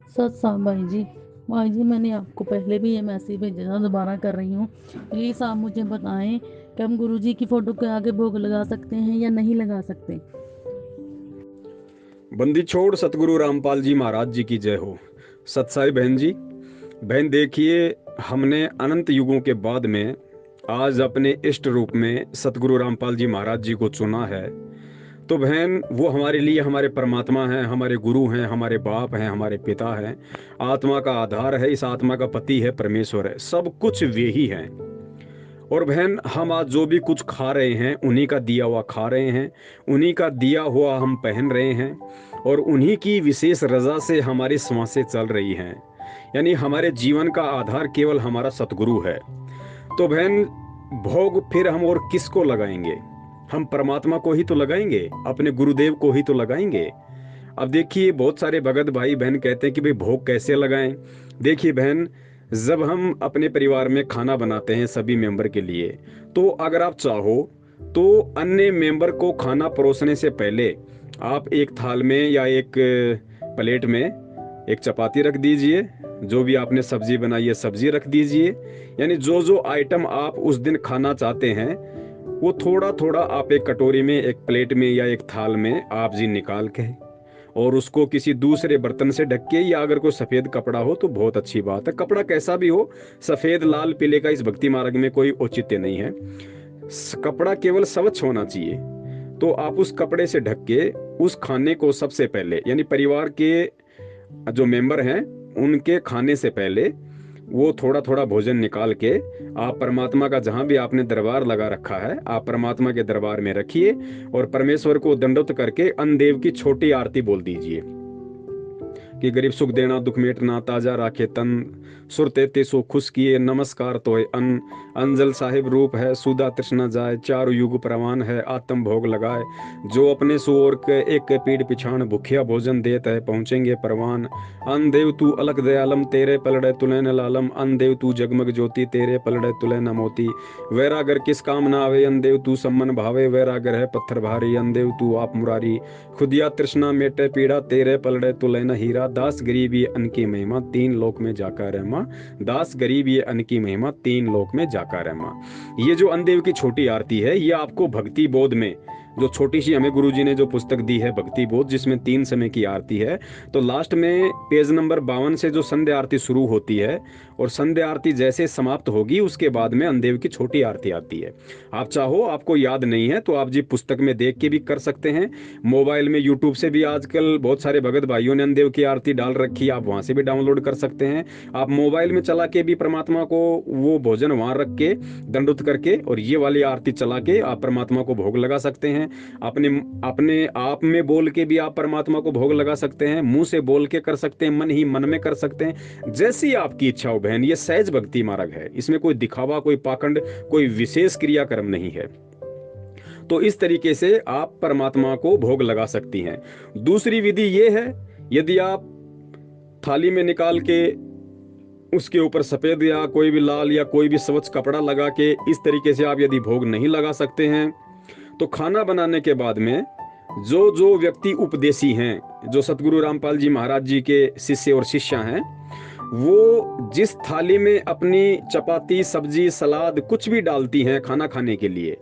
सच साहब भाई जी मैंने आपको पहले भी ये मैसेज भेजा था, दोबारा कर रही हूँ। प्लीज़ आप मुझे बताएं कि हम गुरुजी की फोटो के आगे भोग लगा सकते हैं या नहीं लगा सकते। बंदी छोड़ सतगुरु रामपाल जी महाराज जी की जय हो। सतसाई बहन जी, बहन देखिए, हमने अनंत युगों के बाद में आज अपने इष्ट रूप में सतगुरु रामपाल जी महाराज जी को चुना है। तो बहन, वो हमारे लिए हमारे परमात्मा हैं, हमारे गुरु हैं, हमारे बाप हैं, हमारे पिता हैं। आत्मा का आधार है, इस आत्मा का पति है, परमेश्वर है, सब कुछ वे ही हैं। और बहन, हम आज जो भी कुछ खा रहे हैं उन्हीं का दिया हुआ खा रहे हैं, उन्हीं का दिया हुआ हम पहन रहे हैं, और उन्हीं की विशेष रजा से हमारी सांसें चल रही हैं। यानी हमारे जीवन का आधार केवल हमारा सतगुरु है। तो बहन, भोग फिर हम और किसको लगाएंगे? हम परमात्मा को ही तो लगाएंगे, अपने गुरुदेव को ही तो लगाएंगे। अब देखिए, बहुत सारे भगत भाई बहन कहते हैं कि भाई भोग कैसे लगाएं। देखिए बहन, जब हम अपने परिवार में खाना बनाते हैं सभी मेंबर के लिए, तो अगर आप चाहो तो अन्य मेंबर को खाना परोसने से पहले आप एक थाल में या एक प्लेट में एक चपाती रख दीजिए, जो भी आपने सब्जी बनाई है सब्जी रख दीजिए। यानी जो जो आइटम आप उस दिन खाना चाहते हैं वो थोड़ा थोड़ा आप एक कटोरी में, एक प्लेट में या एक थाल में आप जी निकाल के, और उसको किसी दूसरे बर्तन से ढक के, या अगर कोई सफेद कपड़ा हो तो बहुत अच्छी बात है, कपड़ा कैसा भी हो, सफेद लाल पीले का इस भक्ति मार्ग में कोई औचित्य नहीं है। कपड़ा केवल स्वच्छ होना चाहिए। तो आप उस कपड़े से ढक के उस खाने को सबसे पहले, यानी परिवार के जो मेंबर हैं उनके खाने से पहले वो थोड़ा थोड़ा भोजन निकाल के आप परमात्मा का, जहां भी आपने दरबार लगा रखा है, आप परमात्मा के दरबार में रखिए और परमेश्वर को दंडवत करके अनदेव की छोटी आरती बोल दीजिए कि गरीब सुख देना दुख मेटना ताजा राखे तन, सुरते ते सो खुश किए नमस्कार तो है अन, अंजल साहिब रूप है सुधा तृष्णा जाए, चारु युग प्रवान है आत्म भोग लगाए, जो अपने सुओर के एक पीड़ पिछाण भूखिया भोजन देता है पहुंचेंगे परवान, अन देव तू अलग दयालम तेरे पलड़े तुले न लालम, अन देव तू जगमग ज्योति तेरे पलड़े तुले न मोती, वैरागर किस काम ना आवे अन देव तू सम्मन भावे, वैरागर है पत्थर भारी अन देव तू आप मुरारी, खुदिया तृष्णा मेटे पीड़ा तेरे पलड़े तुले न हीरा, दास गरीब ये अन्न की महिमा तीन लोक में जाकर रहमा, दास गरीब ये अन्न की महिमा तीन लोक में जाकर रहमा। ये जो अनदेव की छोटी आरती है, ये आपको भक्ति बोध में, जो छोटी सी हमें गुरुजी ने जो पुस्तक दी है भक्ति बोध, जिसमें 3 समय की आरती है, तो लास्ट में पेज नंबर 52 से जो संध्या आरती शुरू होती है और संध्या आरती जैसे समाप्त होगी उसके बाद में अनदेव की छोटी आरती आती है। आप चाहो, आपको याद नहीं है तो आप जी पुस्तक में देख के भी कर सकते हैं, मोबाइल में यूट्यूब से भी आजकल बहुत सारे भगत भाइयों ने अनदेव की आरती डाल रखी है, आप वहां से भी डाउनलोड कर सकते हैं। आप मोबाइल में चला के भी परमात्मा को वो भोजन वहां रख के दंडुत करके और ये वाली आरती चला के आप परमात्मा को भोग लगा सकते हैं। अपने अपने आप में बोल के भी आप परमात्मा को भोग लगा सकते हैं, मुंह से बोल के कर सकते हैं, मन ही मन में कर सकते हैं, जैसी आपकी इच्छा हो बहन। ये सहज भक्ति मार्ग है, इसमें कोई दिखावा, कोई पाखंड, कोई विशेष क्रियाक्रम नहीं है। तो इस तरीके से आप परमात्मा को भोग लगा सकती हैं। दूसरी विधि ये है, यदि आप थाली में निकाल के उसके ऊपर सफेद या कोई भी लाल या कोई भी स्वच्छ कपड़ा लगा के इस तरीके से आप यदि भोग नहीं लगा सकते हैं, तो खाना बनाने के बाद में जो जो व्यक्ति उपदेशी हैं, जो सतगुरु रामपाल जी महाराज जी के शिष्य और शिष्या हैं, वो जिस थाली में अपनी चपाती सब्जी सलाद कुछ भी डालती हैं खाना खाने के लिए,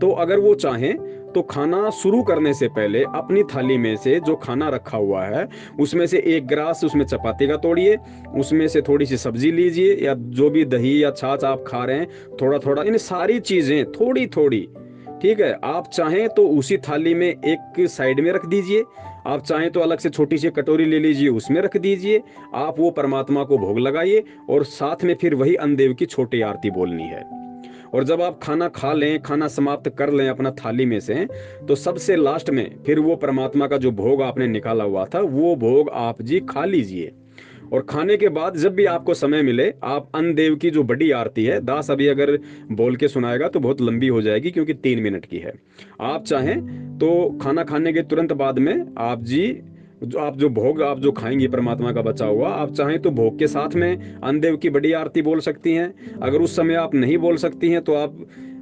तो अगर वो चाहें तो खाना शुरू करने से पहले अपनी थाली में से जो खाना रखा हुआ है उसमें से एक गिलास उसमें चपाती का तोड़िए, उसमें से थोड़ी सी सब्जी लीजिए या जो भी दही या छाछ आप खा रहे हैं थोड़ा थोड़ा, इन सारी चीजें थोड़ी थोड़ी, ठीक है, आप चाहें तो उसी थाली में एक साइड में रख दीजिए, आप चाहें तो अलग से छोटी सी कटोरी ले लीजिए उसमें रख दीजिए, आप वो परमात्मा को भोग लगाइए और साथ में फिर वही अनदेव की छोटी आरती बोलनी है। और जब आप खाना खा लें, खाना समाप्त कर लें अपना थाली में से, तो सबसे लास्ट में फिर वो परमात्मा का जो भोग आपने निकाला हुआ था वो भोग आप जी खा लीजिए। और खाने के बाद जब भी आपको समय मिले आप अनदेव की जो बड़ी आरती है, दास अभी अगर बोल के सुनाएगा तो बहुत लंबी हो जाएगी क्योंकि 3 मिनट की है, आप चाहें तो खाना खाने के तुरंत बाद में आप जी जो भोग आप जो खाएंगी परमात्मा का बचा हुआ, आप चाहें तो भोग के साथ में अनदेव की बड़ी आरती बोल सकती हैं। अगर उस समय आप नहीं बोल सकती हैं तो आप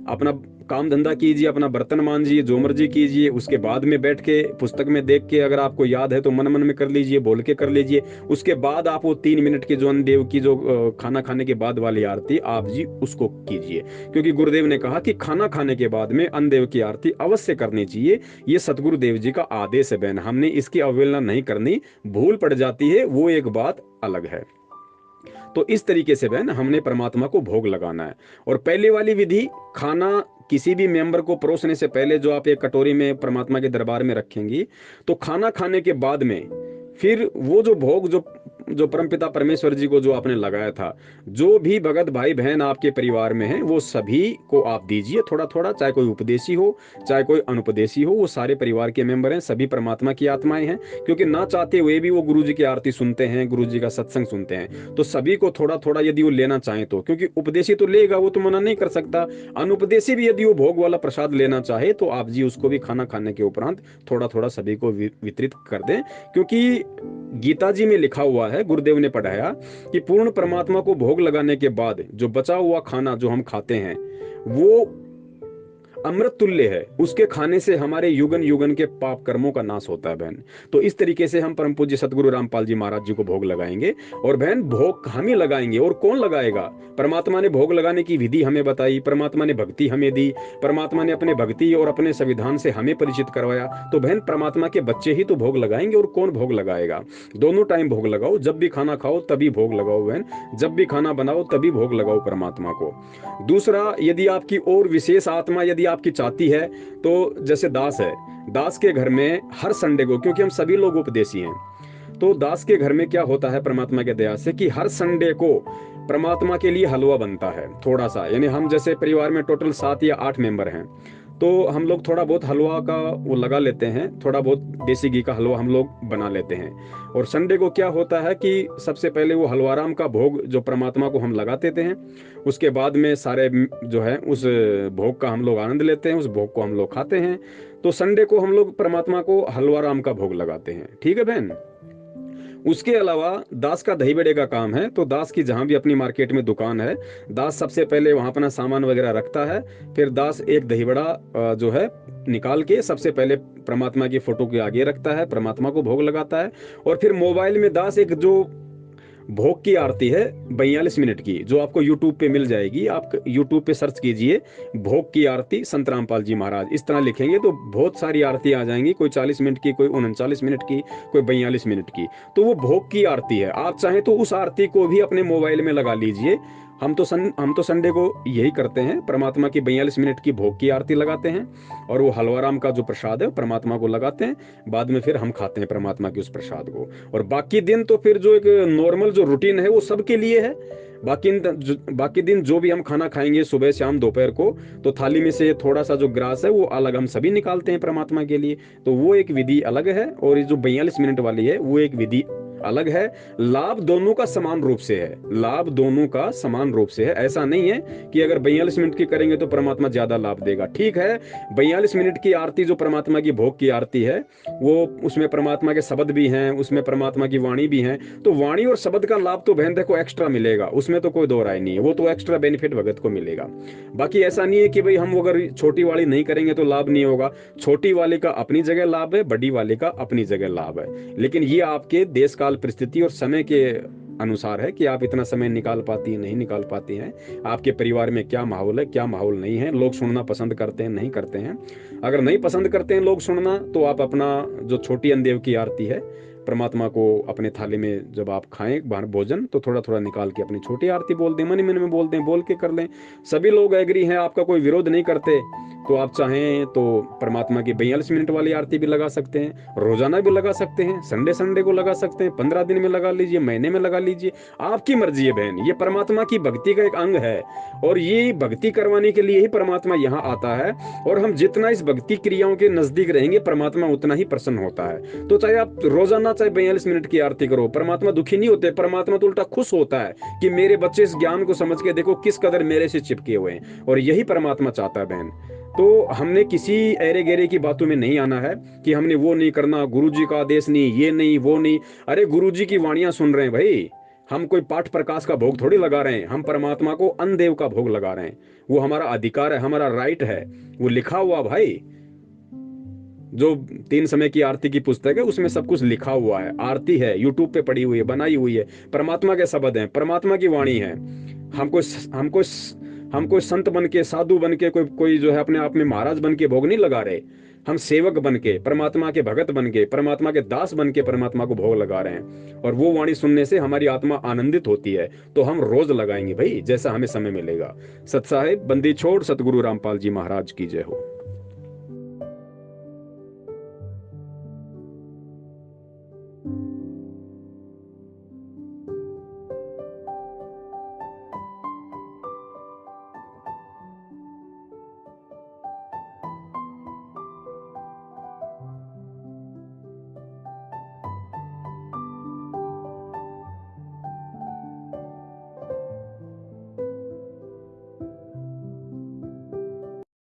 अपना काम धंधा कीजिए, अपना बर्तन मांजिए, जो मर्जी कीजिए, उसके बाद में बैठ के पुस्तक में देख के अगर आपको याद है तो मन मन में कर लीजिए, बोल के कर लीजिए। उसके बाद आप वो 3 मिनट की जो अन्नदेव की जो खाना खाने के बाद वाली आरती आप जी उसको कीजिए, क्योंकि गुरुदेव ने कहा कि खाना खाने के बाद में अन्नदेव की आरती अवश्य करनी चाहिए। ये सतगुरुदेव जी का आदेश है बहन, हमने इसकी अवहेलना नहीं करनी। भूल पड़ जाती है वो एक बात अलग है। तो इस तरीके से बहन हमने परमात्मा को भोग लगाना है। और पहले वाली विधि, खाना किसी भी मेंबर को परोसने से पहले जो आप एक कटोरी में परमात्मा के दरबार में रखेंगी, तो खाना खाने के बाद में फिर वो जो भोग जो परमपिता परमेश्वर जी को जो आपने लगाया था, जो भी भगत भाई बहन आपके परिवार में हैं वो सभी को आप दीजिए थोड़ा थोड़ा, चाहे कोई उपदेशी हो चाहे कोई अनुपदेशी हो, वो सारे परिवार के मेंबर हैं, सभी परमात्मा की आत्माएं हैं। क्योंकि ना चाहते हुए भी वो गुरु जी की आरती सुनते हैं, गुरु जी का सत्संग सुनते हैं, तो सभी को थोड़ा थोड़ा यदि वो लेना चाहें तो, क्योंकि उपदेशी तो लेगा, वो तो मना नहीं कर सकता। अनुपदेशी भी यदि वो भोग वाला प्रसाद लेना चाहे तो आप जी उसको भी खाना खाने के उपरांत थोड़ा थोड़ा सभी को वितरित कर दें। क्योंकि गीता जी में लिखा हुआ है, गुरुदेव ने पढ़ाया कि पूर्ण परमात्मा को भोग लगाने के बाद जो बचा हुआ खाना जो हम खाते हैं वो अमृत तुल्य है, उसके खाने से हमारे युगन युगन के पाप कर्मों का नाश होता है बहन। तो इस तरीके से हम परम पूज्य सतगुरु रामपाल जी महाराज जी को भोग लगाएंगे। और बहन भोग हम ही लगाएंगे, और कौन लगाएगा? परमात्मा ने भोग लगाने की विधि हमें बताई, परमात्मा ने भक्ति हमें दी, परमात्मा ने अपने भक्ति और अपने संविधान से हमें परिचित करवाया। तो बहन परमात्मा के बच्चे ही तो भोग लगाएंगे, और कौन भोग लगाएगा? दोनों टाइम भोग लगाओ, जब भी खाना खाओ तभी भोग लगाओ बहन, जब भी खाना बनाओ तभी भोग लगाओ परमात्मा को। दूसरा, यदि आपकी और विशेष आत्मा यदि आपकी चाहती है तो जैसे दास है, दास के घर में हर संडे को, क्योंकि हम सभी लोग उपदेशी हैं, तो दास के घर में क्या होता है परमात्मा के दया से कि हर संडे को परमात्मा के लिए हलवा बनता है थोड़ा सा। यानी हम जैसे परिवार में टोटल 7 या 8 मेंबर हैं, तो हम लोग थोड़ा बहुत हलवा का वो लगा लेते हैं, थोड़ा बहुत देसी घी का हलवा हम लोग बना लेते हैं। और संडे को क्या होता है कि सबसे पहले वो हलवाराम का भोग जो परमात्मा को हम लगा देते हैं, उसके बाद में सारे जो है उस भोग का हम लोग आनंद लेते हैं, उस भोग को हम लोग खाते हैं। तो संडे को हम लोग परमात्मा को हलवाराम का भोग लगाते हैं, ठीक है बहन। उसके अलावा दास का दही बड़े का काम है, तो दास की जहां भी अपनी मार्केट में दुकान है, दास सबसे पहले वहां अपना सामान वगैरह रखता है, फिर दास एक दही बड़ा जो है निकाल के सबसे पहले परमात्मा की फोटो के आगे रखता है, परमात्मा को भोग लगाता है। और फिर मोबाइल में दास एक जो भोग की आरती है 42 मिनट की, जो आपको YouTube पे मिल जाएगी, आप YouTube पे सर्च कीजिए भोग की आरती संत रामपाल जी महाराज, इस तरह लिखेंगे तो बहुत सारी आरती आ जाएंगी, कोई 40 मिनट की, कोई 39 मिनट की, कोई 42 मिनट की। तो वो भोग की आरती है, आप चाहें तो उस आरती को भी अपने मोबाइल में लगा लीजिए। हम तो संडे को यही करते हैं, परमात्मा की 42 मिनट की भोग की आरती लगाते हैं, और वो हलवाराम का जो प्रसाद है परमात्मा को लगाते हैं, बाद में फिर हम खाते हैं परमात्मा के उस प्रसाद को। और बाकी दिन तो फिर जो एक नॉर्मल जो रूटीन है वो सबके लिए है। बाकी दिन जो भी हम खाना खाएंगे सुबह शाम दोपहर को, तो थाली में से थोड़ा सा जो ग्रास है वो अलग हम सभी निकालते हैं परमात्मा के लिए, तो वो एक विधि अलग है। और ये जो 42 मिनट वाली है वो एक विधि अलग है। लाभ दोनों का समान रूप से है, लाभ दोनों का समान रूप से है। ऐसा नहीं है कि अगर 42 मिनट की करेंगे तो परमात्मा ज्यादा लाभ देगा। ठीक है, 42 मिनट की आरती जो परमात्मा की भोग की आरती है, वो उसमें परमात्मा के शब्द भी हैं, उसमें परमात्मा की वाणी भी है, तो वाणी और शब्द का लाभ तो बहन देखो एक्स्ट्रा मिलेगा, उसमें तो कोई दो राय नहीं है, वो तो एक्स्ट्रा बेनिफिट भगत को मिलेगा। बाकी ऐसा नहीं है कि भाई हम अगर छोटी वाली नहीं करेंगे तो लाभ नहीं होगा। छोटी वाले का अपनी जगह लाभ है, बड़ी वाले का अपनी जगह लाभ है, लेकिन ये आपके देश काल परिस्थिति और समय के अनुसार है कि आप इतना समय निकाल पाती हैं नहीं निकाल पाती हैं, आपके परिवार में क्या माहौल है क्या माहौल नहीं है, लोग सुनना पसंद करते हैं नहीं करते हैं। अगर नहीं पसंद करते हैं लोग सुनना, तो आप अपना जो छोटी अन्नदेव की आरती है परमात्मा को अपने थाली में जब आप खाएं भोजन, तो थोड़ा थोड़ा निकाल के अपनी छोटी आरती बोल दें, मन ही मन में बोल दें, बोल के कर लें। सभी लोग एग्री हैं, आपका कोई विरोध नहीं करते, तो आप चाहें तो परमात्मा की 42 मिनट वाली आरती भी लगा सकते हैं, रोजाना भी लगा सकते हैं, संडे को लगा सकते हैं, 15 दिन में लगा लीजिए, महीने में लगा लीजिए, आपकी मर्जी है बहन। ये परमात्मा की भक्ति का एक अंग है, और ये भक्ति करवाने के लिए ही परमात्मा यहाँ आता है। और हम जितना इस भक्ति क्रियाओं के नजदीक रहेंगे परमात्मा उतना ही प्रसन्न होता है। तो चाहे आप रोजाना चाहे 42 मिनट की आरती करो, परमात्मा दुखी नहीं होते, परमात्मा तो उल्टा खुश होता है कि मेरे बच्चे इस ज्ञान को समझ के देखो किस कदर मेरे से चिपके हुए हैं, और यही परमात्मा चाहता है बहन। तो हमने किसी ऐरे गहरे की बातों में नहीं आना है कि हमने वो नहीं करना, गुरुजी का आदेश नहीं, ये नहीं वो नहीं। अरे गुरुजी की वाणियां सुन रहे हैं भाई, हम कोई पाठ प्रकाश का भोग थोड़ी लगा रहे हैं, हम परमात्मा को अन्न देव का भोग लगा रहे हैं। वो हमारा अधिकार है, हमारा राइट है, वो लिखा हुआ भाई। जो 3 समय की आरती की पुस्तक है उसमें सब कुछ लिखा हुआ है, आरती है, यूट्यूब पे पड़ी हुई है, बनाई हुई है, परमात्मा के शब्द हैं, परमात्मा की वाणी है। हमको हमको हमको संत बन के, साधु बन के, कोई कोई जो है अपने आप में महाराज बन के भोग नहीं लगा रहे। हम सेवक बन के, परमात्मा के भगत बन के, परमात्मा के दास बन के परमात्मा को भोग लगा रहे हैं। और वो वाणी सुनने से हमारी आत्मा आनंदित होती है। तो हम रोज लगाएंगे भाई, जैसा हमें समय मिलेगा। सत साहिब बंदी छोड़ सतगुरु रामपाल जी महाराज की जय हो।